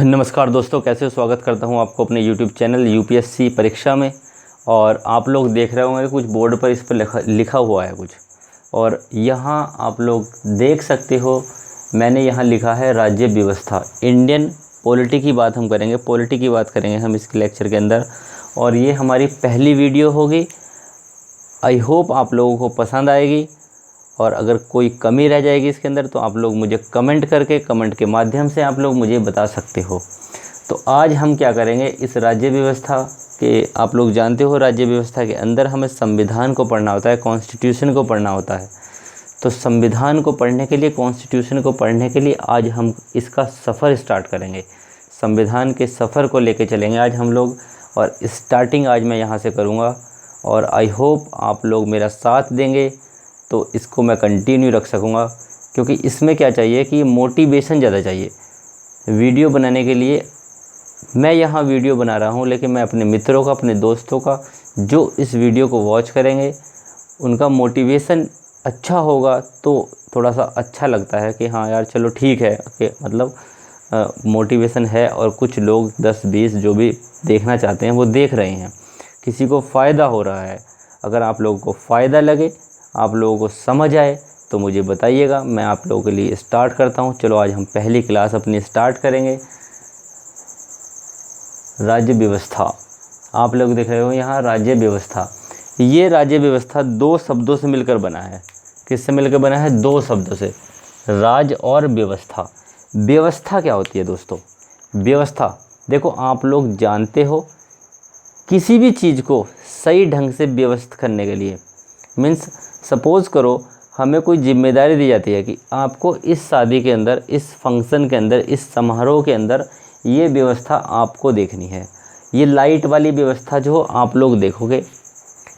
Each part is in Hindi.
नमस्कार दोस्तों, कैसे हो? स्वागत करता हूं आपको अपने YouTube चैनल यूपीएससी परीक्षा में। और आप लोग देख रहे होंगे कुछ बोर्ड पर इस पर लिखा हुआ है कुछ, और यहाँ आप लोग देख सकते हो मैंने यहाँ लिखा है राज्य व्यवस्था। इंडियन पॉलिटी की बात हम करेंगे, पॉलिटी की बात करेंगे हम इसके लेक्चर के अंदर, और ये हमारी पहली वीडियो होगी। आई होप आप लोगों को पसंद आएगी, और अगर कोई कमी रह जाएगी इसके अंदर तो आप लोग मुझे कमेंट के माध्यम से आप लोग मुझे बता सकते हो। तो आज हम क्या करेंगे, इस राज्य व्यवस्था के, आप लोग जानते हो राज्य व्यवस्था के अंदर हमें संविधान को पढ़ना होता है, कॉन्स्टिट्यूशन को पढ़ना होता है। तो संविधान को पढ़ने के लिए, कॉन्स्टिट्यूशन को पढ़ने के लिए आज हम इसका सफ़र स्टार्ट करेंगे। संविधान के सफ़र को लेके चलेंगे आज हम लोग, और स्टार्टिंग आज मैं यहाँ से करूँगा। और आई होप आप लोग मेरा साथ देंगे तो इसको मैं कंटिन्यू रख सकूँगा, क्योंकि इसमें क्या चाहिए कि मोटिवेशन ज़्यादा चाहिए वीडियो बनाने के लिए। मैं यहाँ वीडियो बना रहा हूँ, लेकिन मैं अपने मित्रों का, अपने दोस्तों का, जो इस वीडियो को वॉच करेंगे उनका मोटिवेशन अच्छा होगा तो थोड़ा सा अच्छा लगता है कि हाँ यार चलो ठीक है, कि मतलब मोटिवेशन है, और कुछ लोग 10-20 जो भी देखना चाहते हैं वो देख रहे हैं, किसी को फ़ायदा हो रहा है। अगर आप लोगों को फ़ायदा लगे, आप लोगों को समझ आए तो मुझे बताइएगा, मैं आप लोगों के लिए स्टार्ट करता हूं। चलो आज हम पहली क्लास अपनी स्टार्ट करेंगे। राज्य व्यवस्था, आप लोग देख रहे हो यहाँ राज्य व्यवस्था। ये राज्य व्यवस्था 2 शब्दों से मिलकर बना है। किससे मिलकर बना है? 2 शब्दों से, राज और व्यवस्था। व्यवस्था क्या होती है दोस्तों? व्यवस्था, देखो आप लोग जानते हो किसी भी चीज़ को सही ढंग से व्यवस्थित करने के लिए, मीन्स सपोज़ करो हमें कोई जिम्मेदारी दी जाती है कि आपको इस शादी के अंदर, इस फंक्शन के अंदर, इस समारोह के अंदर ये व्यवस्था आपको देखनी है। ये लाइट वाली व्यवस्था जो आप लोग देखोगे,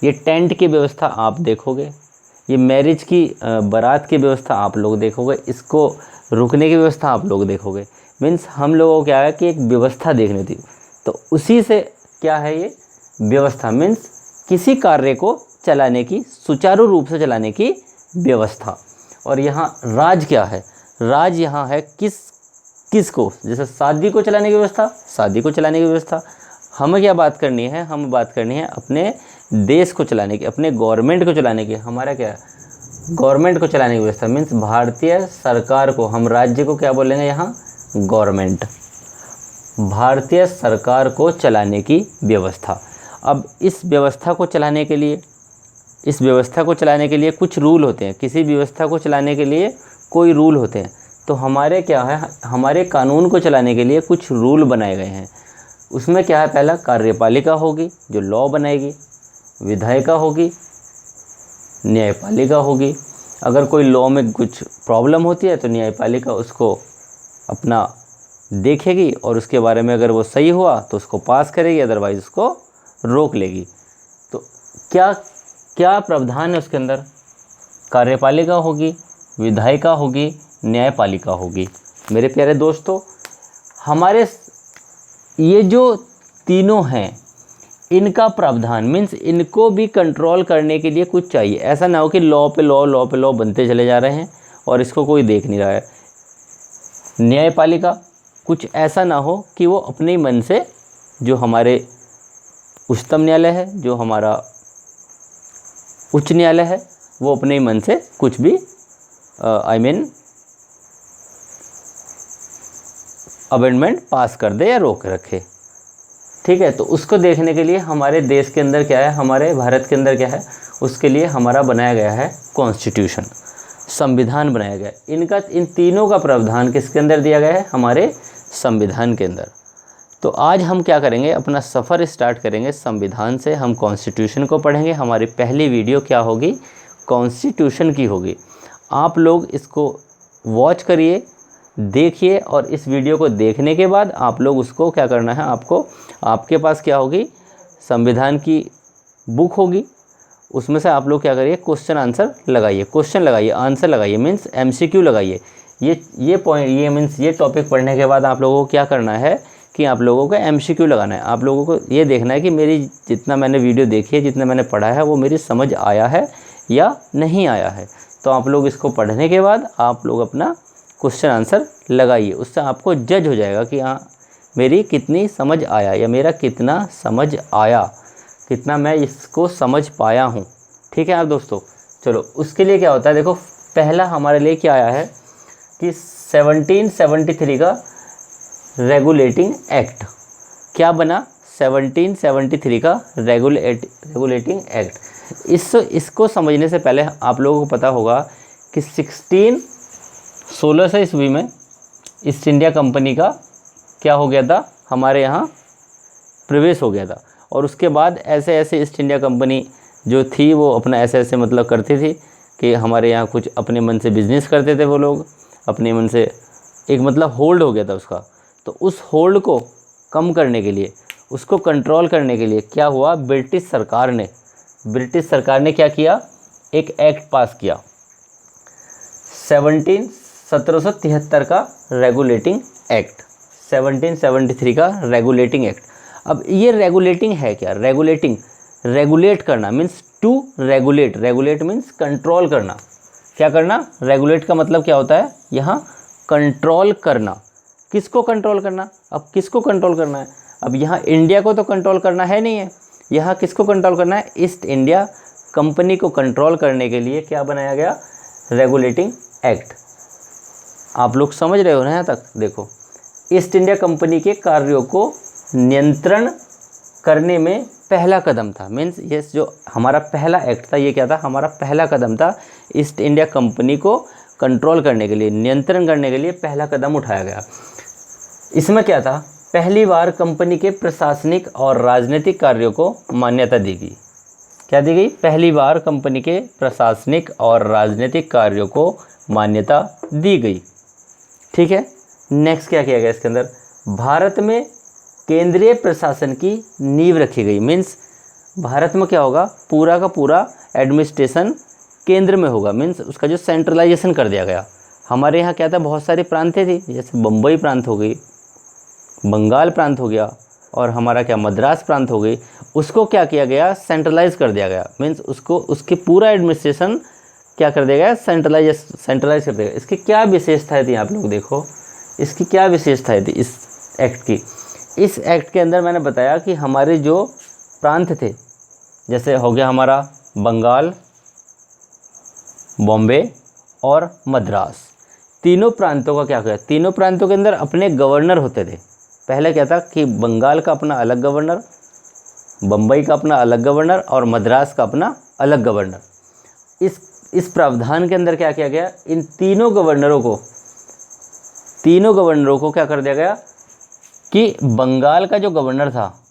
ये टेंट की व्यवस्था आप देखोगे, ये मैरिज की बारात की व्यवस्था आप लोग देखोगे, इसको रुकने की व्यवस्था आप लोग देखोगे। मीन्स हम लोगों को क्या है कि एक व्यवस्था देखनी थी, तो उसी से क्या है ये व्यवस्था, मीन्स किसी कार्य को चलाने की, सुचारू रूप से चलाने की व्यवस्था। और यहाँ राज क्या है? राज यहाँ है किसको, जैसे शादी को चलाने की व्यवस्था, शादी को चलाने की व्यवस्था। हमें क्या बात करनी है? हमें बात करनी है अपने देश को चलाने की, अपने गवर्नमेंट को चलाने की। हमारा क्या है? गवर्नमेंट को चलाने की व्यवस्था, मीन्स भारतीय सरकार को, हम राज्य को क्या बोलेंगे यहाँ? गवर्नमेंट। भारतीय सरकार को चलाने की व्यवस्था। अब इस व्यवस्था को चलाने के लिए, इस व्यवस्था को चलाने के लिए कुछ रूल होते हैं। किसी व्यवस्था को चलाने के लिए कोई रूल होते हैं। तो हमारे क्या है, हमारे कानून को चलाने के लिए कुछ रूल बनाए गए हैं। उसमें क्या है? पहला कार्यपालिका होगी जो लॉ बनाएगी, विधायिका होगी, न्यायपालिका होगी। अगर कोई लॉ में कुछ प्रॉब्लम होती है तो न्यायपालिका उसको अपना देखेगी, और उसके बारे में अगर वो सही हुआ तो उसको पास करेगी, अदरवाइज़ उसको रोक लेगी। तो क्या क्या प्रावधान है उसके अंदर? कार्यपालिका होगी, विधायिका होगी, न्यायपालिका होगी। मेरे प्यारे दोस्तों, हमारे ये जो तीनों हैं, इनका प्रावधान, मीन्स इनको भी कंट्रोल करने के लिए कुछ चाहिए। ऐसा ना हो कि लॉ पे लॉ बनते चले जा रहे हैं और इसको कोई देख नहीं रहा है। न्यायपालिका, कुछ ऐसा ना हो कि वो अपने ही मन से, जो हमारे उच्चतम न्यायालय है, जो हमारा उच्च न्यायालय है, वो अपने ही मन से कुछ भी अमेंडमेंट पास कर दे या रोक रखे। ठीक है, तो उसको देखने के लिए हमारे देश के अंदर क्या है, हमारे भारत के अंदर क्या है, उसके लिए हमारा बनाया गया है कॉन्स्टिट्यूशन, संविधान बनाया गया है। इन तीनों का प्रावधान किसके अंदर दिया गया है? हमारे संविधान के अंदर। तो आज हम क्या करेंगे, अपना सफ़र स्टार्ट करेंगे संविधान से। हम कॉन्स्टिट्यूशन को पढ़ेंगे। हमारी पहली वीडियो क्या होगी? कॉन्स्टिट्यूशन की होगी। आप लोग इसको वॉच करिए, देखिए, और इस वीडियो को देखने के बाद आप लोग उसको क्या करना है, आपको, आपके पास क्या होगी, संविधान की बुक होगी, उसमें से आप लोग क्या करिए, क्वेश्चन आंसर लगाइए, क्वेश्चन लगाइए, आंसर लगाइए, मीन्स MCQ लगाइए। ये पॉइंट, ये मीन्स ये टॉपिक पढ़ने के बाद आप लोगों को क्या करना है कि आप लोगों को MCQ लगाना है। आप लोगों को ये देखना है कि मेरी, जितना मैंने वीडियो देखी है, जितना मैंने पढ़ा है, वो मेरी समझ आया है या नहीं आया है। तो आप लोग इसको पढ़ने के बाद आप लोग अपना क्वेश्चन आंसर लगाइए, उससे आपको जज हो जाएगा कि हाँ मेरी कितनी समझ आया या मेरा कितना समझ आया, कितना मैं इसको समझ पाया हूँ। ठीक है आप दोस्तों। चलो उसके लिए क्या होता है, देखो पहला हमारे लिए क्या आया है कि 1773 का रेगुलेटिंग एक्ट। क्या बना? 1773 का रेगुलेटिंग एक्ट। इसको समझने से पहले आप लोगों को पता होगा कि 1600 ईस्वी में ईस्ट इंडिया कंपनी का क्या हो गया था, हमारे यहाँ प्रवेश हो गया था। और उसके बाद ऐसे ऐसे ईस्ट इंडिया कंपनी जो थी वो अपना ऐसे ऐसे मतलब करती थी कि हमारे यहाँ कुछ अपने मन से बिजनेस करते थे वो लोग, अपने मन से एक मतलब होल्ड हो गया था उसका। तो उस होल्ड को कम करने के लिए, उसको कंट्रोल करने के लिए क्या हुआ, ब्रिटिश सरकार ने क्या किया, एक एक्ट पास किया 1773 का रेगुलेटिंग एक्ट, 1773 का रेगुलेटिंग एक्ट। अब ये रेगुलेटिंग है क्या? रेगुलेट करना means to regulate means control करना। क्या करना? रेगुलेट का मतलब क्या होता है, यहाँ कंट्रोल करना। किसको कंट्रोल करना? अब किसको कंट्रोल करना है? अब यहाँ इंडिया को तो कंट्रोल करना है नहीं है, यहाँ किसको कंट्रोल करना है? ईस्ट इंडिया कंपनी को कंट्रोल करने के लिए क्या बनाया गया, रेगुलेटिंग एक्ट। आप लोग समझ रहे हो ना यहाँ तक? देखो ईस्ट इंडिया कंपनी के कार्यों को नियंत्रण करने में पहला कदम था, मीन्स ये जो हमारा पहला एक्ट था, ये क्या था, हमारा पहला कदम था ईस्ट इंडिया कंपनी को कंट्रोल करने के लिए, नियंत्रण करने के लिए पहला कदम उठाया गया। इसमें क्या था, पहली बार कंपनी के प्रशासनिक और राजनीतिक कार्यों को मान्यता दी गई। क्या दी गई? पहली बार कंपनी के प्रशासनिक और राजनीतिक कार्यों को मान्यता दी गई। ठीक है। नेक्स्ट क्या किया गया इसके अंदर, भारत में केंद्रीय प्रशासन की नींव रखी गई। मीन्स भारत में क्या होगा, पूरा का पूरा एडमिनिस्ट्रेशन केंद्र में होगा, मीन्स उसका जो सेंट्रलाइजेशन कर दिया गया। हमारे यहाँ क्या था, बहुत सारी प्रांतें थी, जैसे बम्बई प्रांत हो गई, बंगाल प्रांत हो गया, और हमारा क्या मद्रास प्रांत हो गई। उसको क्या किया गया, सेंट्रलाइज कर दिया गया। मीन्स उसको उसके पूरा एडमिनिस्ट्रेशन क्या कर दिया गया, सेंट्रलाइज कर दिया गया। इसकी क्या विशेषताएं थी, आप लोग देखो इसकी क्या विशेषताएं थी इस एक्ट की। इस एक्ट के अंदर मैंने बताया कि हमारे जो प्रांत थे, जैसे हो गया हमारा बंगाल, बॉम्बे और मद्रास, तीनों प्रांतों का क्या किया, तीनों प्रांतों के अंदर अपने गवर्नर होते थे। पहले क्या था कि बंगाल का अपना अलग गवर्नर, बम्बई का अपना अलग गवर्नर और मद्रास का अपना अलग गवर्नर। इस प्रावधान के अंदर क्या किया गया, इन तीनों गवर्नरों को क्या कर दिया गया कि बंगाल का जो गवर्नर था,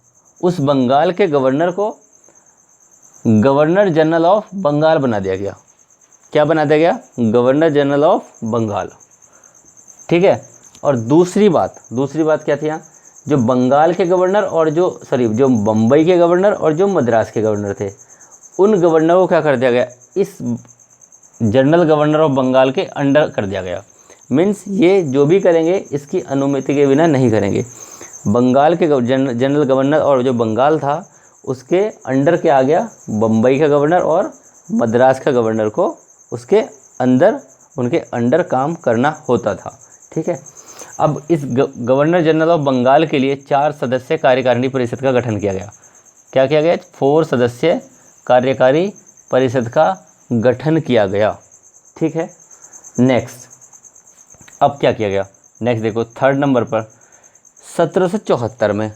उस बंगाल के गवर्नर को गवर्नर जनरल ऑफ बंगाल बना दिया गया। क्या बना दिया गया, गवर्नर जनरल ऑफ बंगाल। ठीक है। और दूसरी बात क्या थी यहाँ, जो बंगाल के गवर्नर और जो बम्बई के गवर्नर और जो मद्रास के गवर्नर थे, उन गवर्नर को क्या कर दिया गया, इस जनरल गवर्नर ऑफ बंगाल के अंडर कर दिया गया। मीन्स ये जो भी करेंगे इसकी अनुमति के बिना नहीं करेंगे। बंगाल के जनरल गवर्नर और जो बंगाल था उसके अंडर क्या आ गया, बम्बई का गवर्नर और मद्रास का गवर्नर को उसके अंदर, उनके अंडर काम करना होता था। ठीक है। अब इस गवर्नर जनरल ऑफ बंगाल के लिए 4 सदस्य कार्यकारिणी परिषद का गठन किया गया। क्या किया गया, 4 सदस्य कार्यकारी परिषद का गठन किया गया। ठीक है। नेक्स्ट अब क्या किया गया, नेक्स्ट देखो 3rd नंबर पर 1774 में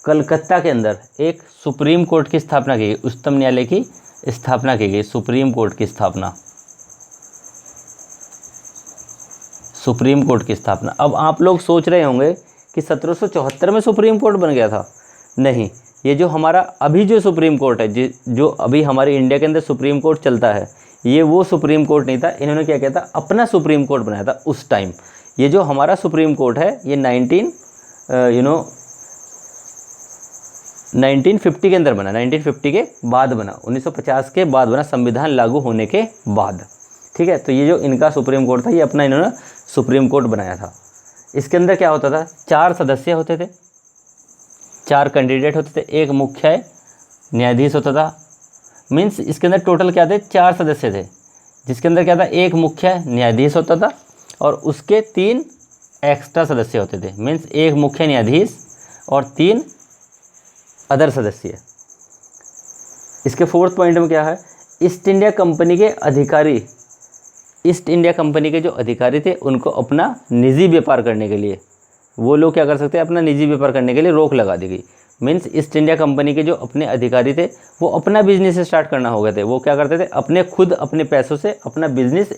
कलकत्ता के अंदर एक सुप्रीम कोर्ट की स्थापना की गई, उच्चतम न्यायालय की स्थापना की गई, सुप्रीम कोर्ट की स्थापना, सुप्रीम कोर्ट की स्थापना। अब आप लोग सोच रहे होंगे कि 1774 में सुप्रीम कोर्ट बन गया था। नहीं, ये जो हमारा अभी जो सुप्रीम कोर्ट है, जो अभी हमारे इंडिया के अंदर सुप्रीम कोर्ट चलता है, ये वो सुप्रीम कोर्ट नहीं था। इन्होंने क्या किया था, अपना सुप्रीम कोर्ट बनाया था उस टाइम। ये जो हमारा सुप्रीम कोर्ट है ये 1950 के अंदर बना, 1950 के बाद बना, 1950 के बाद बना, संविधान लागू होने के बाद। ठीक है। तो ये जो इनका सुप्रीम कोर्ट था, ये अपना इन्होंने सुप्रीम कोर्ट बनाया था। इसके अंदर क्या होता था, 4 सदस्य होते थे, 4 कैंडिडेट होते थे, एक मुख्य न्यायाधीश होता था। मीन्स इसके अंदर टोटल क्या थे, 4 सदस्य थे, जिसके अंदर क्या था, एक मुख्य न्यायाधीश होता था और उसके 3 एक्स्ट्रा सदस्य होते थे, मीन्स एक मुख्य न्यायाधीश और 3 अदर सदस्य। इसके फोर्थ पॉइंट में क्या है, ईस्ट इंडिया कंपनी के अधिकारी, ईस्ट इंडिया कंपनी के जो अधिकारी थे उनको अपना निजी व्यापार करने के लिए, वो लोग क्या कर सकते हैं, अपना निजी व्यापार करने के लिए रोक लगा दी गई। मीन्स ईस्ट इंडिया कंपनी के जो अपने अधिकारी थे वो अपना बिजनेस स्टार्ट करना हो गए थे, वो क्या करते थे, अपने खुद अपने पैसों से अपना बिजनेस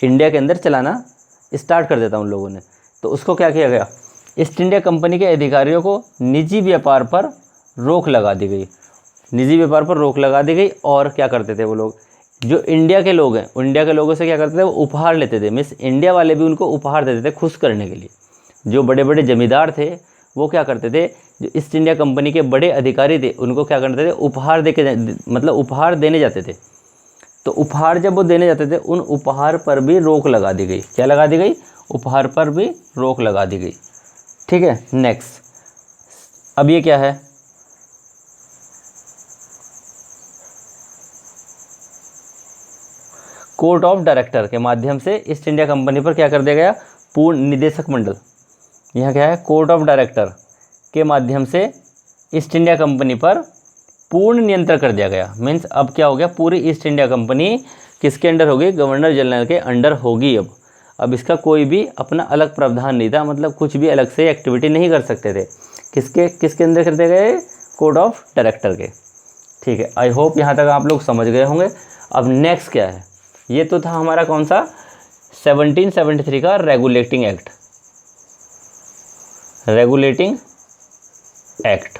इंडिया के अंदर चलाना स्टार्ट कर देता उन लोगों ने। तो उसको क्या किया गया, ईस्ट इंडिया कंपनी के अधिकारियों को निजी व्यापार पर रोक लगा दी गई, निजी व्यापार पर रोक लगा दी गई। और क्या करते थे वो लोग, जो इंडिया के लोग हैं, इंडिया के लोगों से क्या करते थे, वो उपहार लेते थे। मीन्स इंडिया वाले भी उनको उपहार देते थे खुश करने के लिए। जो बड़े बड़े जमींदार थे वो क्या करते थे, जो ईस्ट इंडिया कंपनी के बड़े अधिकारी थे उनको क्या करते थे, उपहार दे के, मतलब उपहार देने जाते थे। तो उपहार जब वो देने जाते थे उन उपहार पर भी रोक लगा दी गई। क्या लगा दी गई, उपहार पर भी रोक लगा दी गई। ठीक है, नेक्स्ट। अब ये क्या है, कोर्ट ऑफ डायरेक्टर के माध्यम से ईस्ट इंडिया कंपनी पर क्या कर दिया गया, पूर्ण निदेशक मंडल। यहाँ क्या है, कोर्ट ऑफ डायरेक्टर के माध्यम से ईस्ट इंडिया कंपनी पर पूर्ण नियंत्रण कर दिया गया। मीन्स अब क्या हो गया, पूरी ईस्ट इंडिया कंपनी किसके अंडर होगी, गवर्नर जनरल के अंडर होगी। अब इसका कोई भी अपना अलग प्रावधान नहीं था, मतलब कुछ भी अलग से एक्टिविटी नहीं कर सकते थे। किसके अंदर कर दिए गए, कोर्ट ऑफ डायरेक्टर के। ठीक है, आई होप यहाँ तक आप लोग समझ गए होंगे। अब नेक्स्ट क्या है, ये तो था हमारा कौन सा, 1773 का रेगुलेटिंग एक्ट, रेगुलेटिंग एक्ट।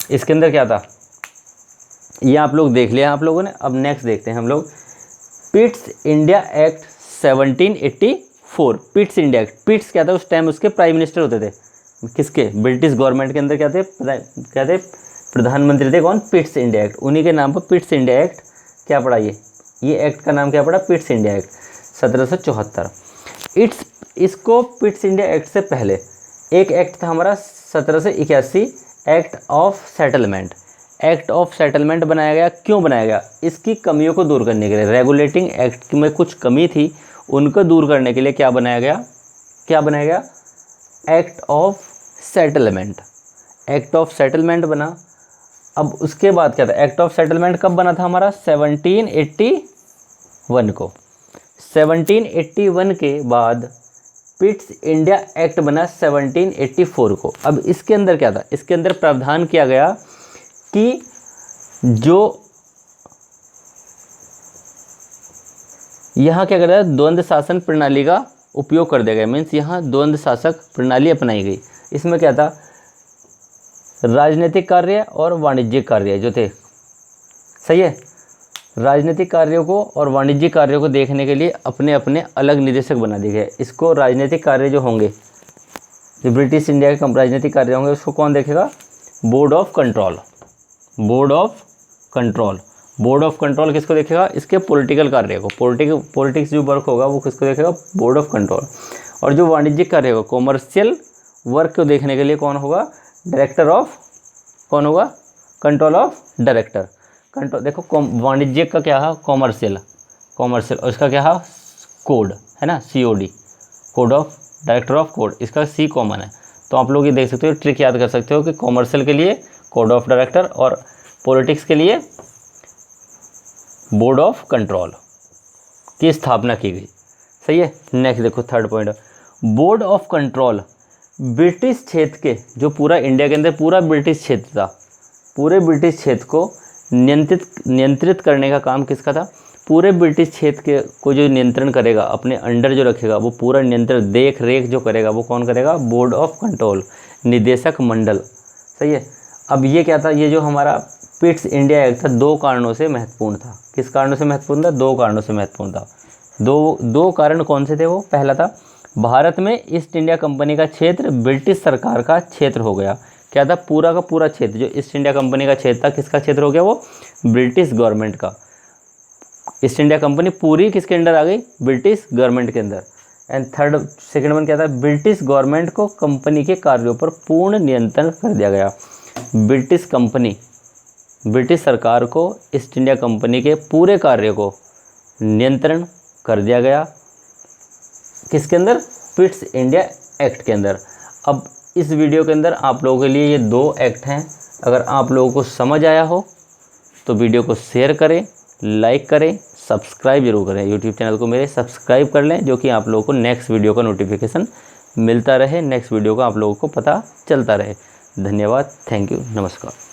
इसके अंदर क्या था, ये आप लोग देख लिया आप लोगों ने। अब नेक्स्ट देखते हैं हम लोग, Pitt's India act 1784। Pitt's India act, Pitt's क्या था, उस टाइम उसके प्राइम मिनिस्टर होते थे, किसके, ब्रिटिश गवर्नमेंट के अंदर क्या थे, प्रधानमंत्री थे कौन, पिट्स इंडिया एक्ट। उन्हीं के नाम पर पिट्स इंडिया एक्ट क्या पड़ा, ये एक्ट का नाम क्या पड़ा, पिट्स इंडिया एक्ट 1774। इसको पिट्स इंडिया एक्ट से पहले एक एक्ट था हमारा 1781, act of settlement. Act of settlement बनाया गया, क्यों बनाया गया, इसकी कमियों को दूर करने के लिए। रेगुलेटिंग एक्ट में कुछ कमी थी, उनको दूर करने के लिए क्या बनाया गया, act of settlement. Act of settlement बना। अब उसके बाद क्या था, एक्ट ऑफ सेटलमेंट कब बना था हमारा, 1781 को। 1781 के बाद पिट्स इंडिया एक्ट बना 1784 को। अब इसके अंदर क्या था, इसके अंदर प्रावधान किया गया कि जो यहाँ क्या कर रहा है, द्वंद्व शासन प्रणाली का उपयोग कर दिया गया। मीन्स यहाँ द्वंद्व शासक प्रणाली अपनाई गई। इसमें क्या था, राजनीतिक कार्य और वाणिज्यिक कार्य जो थे, सही है, राजनीतिक कार्यों को और वाणिज्यिक कार्यों को देखने के लिए अपने अपने अलग निदेशक बना दिए गए। इसको राजनीतिक कार्य जो होंगे, जो ब्रिटिश इंडिया के राजनीतिक कार्य होंगे, उसको कौन देखेगा, board of control. Board of control, board of control किसको देखेगा, इसके पॉलिटिकल कार्य को, पॉलिटिक्स जो वर्क होगा वो किसको देखेगा, बोर्ड ऑफ कंट्रोल। और जो वाणिज्यिक कार्य होगा, कॉमर्शियल वर्क को देखने के लिए कौन होगा, डायरेक्टर ऑफ, कौन होगा, कंट्रोल ऑफ डायरेक्टर। कंट्रोल देखो, वाणिज्यिक का क्या है, कॉमर्शियल, और इसका क्या है, कोड है ना, COD, code of, director of code, इसका C कॉमन है। तो आप लोग ये देख सकते हो, ट्रिक याद कर सकते हो कि कॉमर्शियल के लिए कोड ऑफ डायरेक्टर और पॉलिटिक्स के लिए बोर्ड ऑफ कंट्रोल की स्थापना की गई। सही है, नेक्स्ट देखो third point, board of control British क्षेत्र के, जो पूरा इंडिया के अंदर पूरा ब्रिटिश क्षेत्र था, पूरे ब्रिटिश क्षेत्र को नियंत्रित करने का काम किसका था, पूरे ब्रिटिश क्षेत्र के को जो नियंत्रण करेगा, अपने अंडर जो रखेगा, वो पूरा नियंत्रण देख रेख जो करेगा वो कौन करेगा, बोर्ड ऑफ कंट्रोल, निदेशक मंडल। सही है। अब ये क्या था, ये जो हमारा पिट्स इंडिया एक्ट था, दो कारणों से महत्वपूर्ण था। किस कारणों से महत्वपूर्ण था, दो कारणों से महत्वपूर्ण था। दो कारण कौन से थे वो, पहला था भारत में ईस्ट इंडिया कंपनी का क्षेत्र ब्रिटिश सरकार का क्षेत्र हो गया। क्या था, पूरा का पूरा क्षेत्र जो ईस्ट इंडिया कंपनी का क्षेत्र था, किसका क्षेत्र हो गया, वो ब्रिटिश गवर्नमेंट का। ईस्ट इंडिया कंपनी पूरी किसके अंडर आ गई, ब्रिटिश गवर्नमेंट के अंदर। एंड सेकंड वन क्या था, ब्रिटिश गवर्नमेंट को कंपनी के कार्यों पर पूर्ण नियंत्रण कर दिया गया। ब्रिटिश सरकार को ईस्ट इंडिया कंपनी के पूरे कार्य को नियंत्रण कर दिया गया, किसके अंदर, फिट्स इंडिया एक्ट के अंदर। अब इस वीडियो के अंदर आप लोगों के लिए ये 2 एक्ट हैं। अगर आप लोगों को समझ आया हो तो वीडियो को शेयर करें, लाइक करें, सब्सक्राइब जरूर करें। यूट्यूब चैनल को मेरे सब्सक्राइब कर लें, जो कि आप लोगों को नेक्स्ट वीडियो का नोटिफिकेशन मिलता रहे, नेक्स्ट वीडियो का आप लोगों को पता चलता रहे। धन्यवाद, थैंक यू, नमस्कार।